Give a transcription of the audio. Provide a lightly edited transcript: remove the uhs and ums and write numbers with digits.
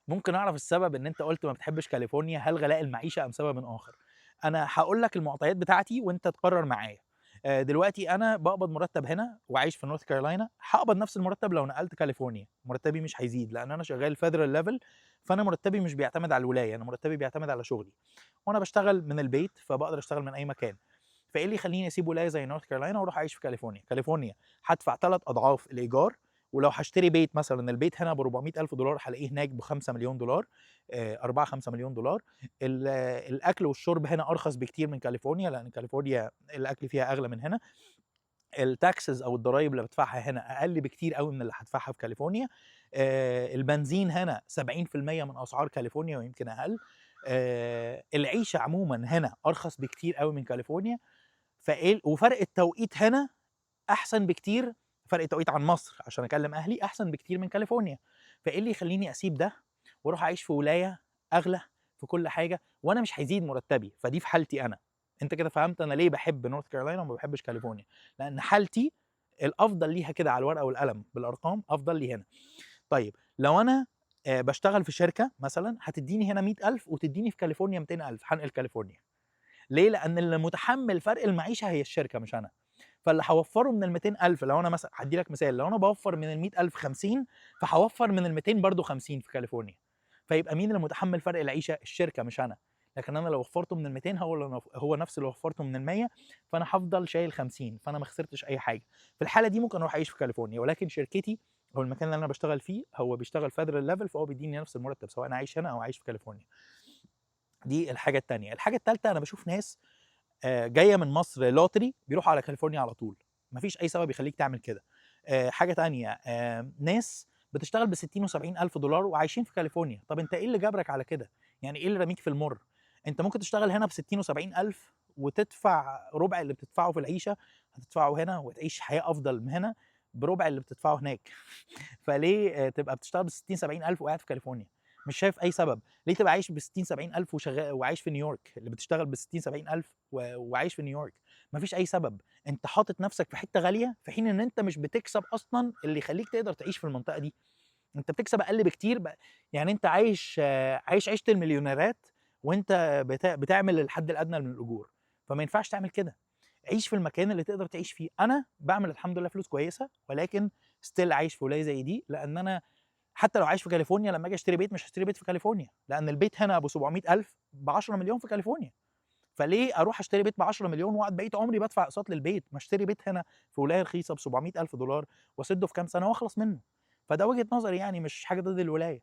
ممكن أعرف السبب إن أنت قُلت ما بتحبش كاليفورنيا، هل غلاء المعيشة أم سببٍ آخر؟ أنا هاقول لك المعطيات بتاعتي وأنت تقرر معايا. دلوقتي أنا باقبض مرتب هنا وعايش في North Carolina، هاقبض نفس المرتب لو نقلت كاليفورنيا، مرتبي مش هيزيد لأن أنا شغال federal level، فأنا مرتبي مش بيعتمد على الولاية، أنا مرتبي بيعتمد على شغلي، وأنا باشتغل من البيت فباقدر أشتغل من أي مكان. فإيه اللي يخلّيني أسيب ولاية زي North Carolina وأروح أعيش في كاليفورنيا؟ كاليفورنيا هادفع 3 أضعاف الإيجار، ولو هاشتري بيت مثلًا البيت هنا ب400,000$ هالاقيه هناك ب5.000.000$، 4، 5.000.000$. الأكل والشرب هنا أرخص بكتير من كاليفورنيا، لأن كاليفورنيا الأكل فيها أغلى من هنا. الtaxes أو الضرايب اللي بادفعها هنا أقل بكتير أوي من اللي هادفعها في كاليفورنيا. البنزين هنا 70% من أسعار كاليفورنيا ويمكن أقل. العيشة عمومًا هنا أرخص بكتير أوي من كاليفورنيا. وفرق التوقيت هنا أحسن بكتير، فرق التوقيت عن مصر عشان أكلم أهلي أحسن بكتير من كاليفورنيا. فإيه اللي يخلّيني أسيب ده وأروح أعيش في ولاية أغلى في كل حاجة وأنا مش هيزيد مرتبي؟ فدي في حالتي أنا. أنت كده فهمت أنا ليه باحب نورث كارولاينا وما باحبش كاليفورنيا، لأن حالتي الأفضل ليها كده على الورقة والقلم بالأرقام أفضل لي هنا. طيب لو أنا باشتغل في شركة مثلًا هتدّيني هنا 100,000 وتدّيني في كاليفورنيا 200,000، هانقل كاليفورنيا. ليه؟ لأن اللي متحمّل فرق المعيشة هي الشركة مش أنا. فاللي هاوفّره من ال200,000 لو أنا مثلًا هادّي لك مثال، لو أنا باوفّر من ال100,000 50، فهاوفّر من ال200 برضه 50 في كاليفورنيا. فيبقى مين اللي متحمّل فرق العيشة؟ الشركة مش أنا. لكن أنا لو وفّرته من ال200 هو نفس اللي وفّرته من ال100، فأنا هافضل شايل 50، فأنا ما خسرتش أي حاجة. في الحالة دي ممكن أروح أعيش في كاليفورنيا، ولكن شركتي أو المكان اللي أنا باشتغل فيه هو بيشتغل federal level، فهو بيدّيني نفس المرتب سواء أنا عايش هنا أو عايش في كاليفورنيا. دي الحاجة التانية. الحاجة التالتة أنا باشوف ناس جاية من مصر lottery بيروحوا على كاليفورنيا على طول، ما فيش أي سبب يخلّيك تعمل كده. حاجة تانية، ناس بتشتغل ب60 و70 ألف دولار وعايشين في كاليفورنيا. طب أنت إيه اللي جبرك على كده؟ يعني إيه اللي راميك في المُر؟ أنت ممكن تشتغل هنا ب60 و70 ألف وتدفع ربع اللي بتدفعه في العيشة، هتدفعه هنا وتعيش حياة أفضل من هنا بربع اللي بتدفعه هناك. فليه تبقى بتشتغل ب60، 70 ألف وقاعد في كاليفورنيا؟ مش شايف أي سبب. ليه تبقى عايش ب60، 70 ألف وعايش في نيويورك، اللي بتشتغل ب60، 70 ألف وعايش في نيويورك؟ ما فيش أي سبب. أنت حاطط نفسك في حتة غالية، في حين إن أنت مش بتكسب أصلًا اللي يخلّيك تقدر تعيش في المنطقة دي. أنت بتكسب أقل بكتير يعني أنت عايش عيشة المليونيرات وأنت بتعمل الحد الأدنى من الأجور، فما ينفعش تعمل كده. عيش في المكان اللي تقدر تعيش فيه. أنا باعمل الحمد لله فلوس كويسة، ولكن still عايش في ولاية زي دي، لأن أنا حتى لو عايش في كاليفورنيا لمّا آجي أشتري بيت مش هاشتري بيت في كاليفورنيا، لأن البيت هنا أبو 700,000 ب10.000.000 في كاليفورنيا. فليه أروح أشتري بيت ب10.000.000 وأقعد بقية عمري بادفع أقساط للبيت؟ ما أشتري بيت هنا في ولاية رخيصة ب700,000$ وأسدّه في كام سنة وأخلص منه. فده وجهة نظري يعني، مش حاجة ضد الولاية.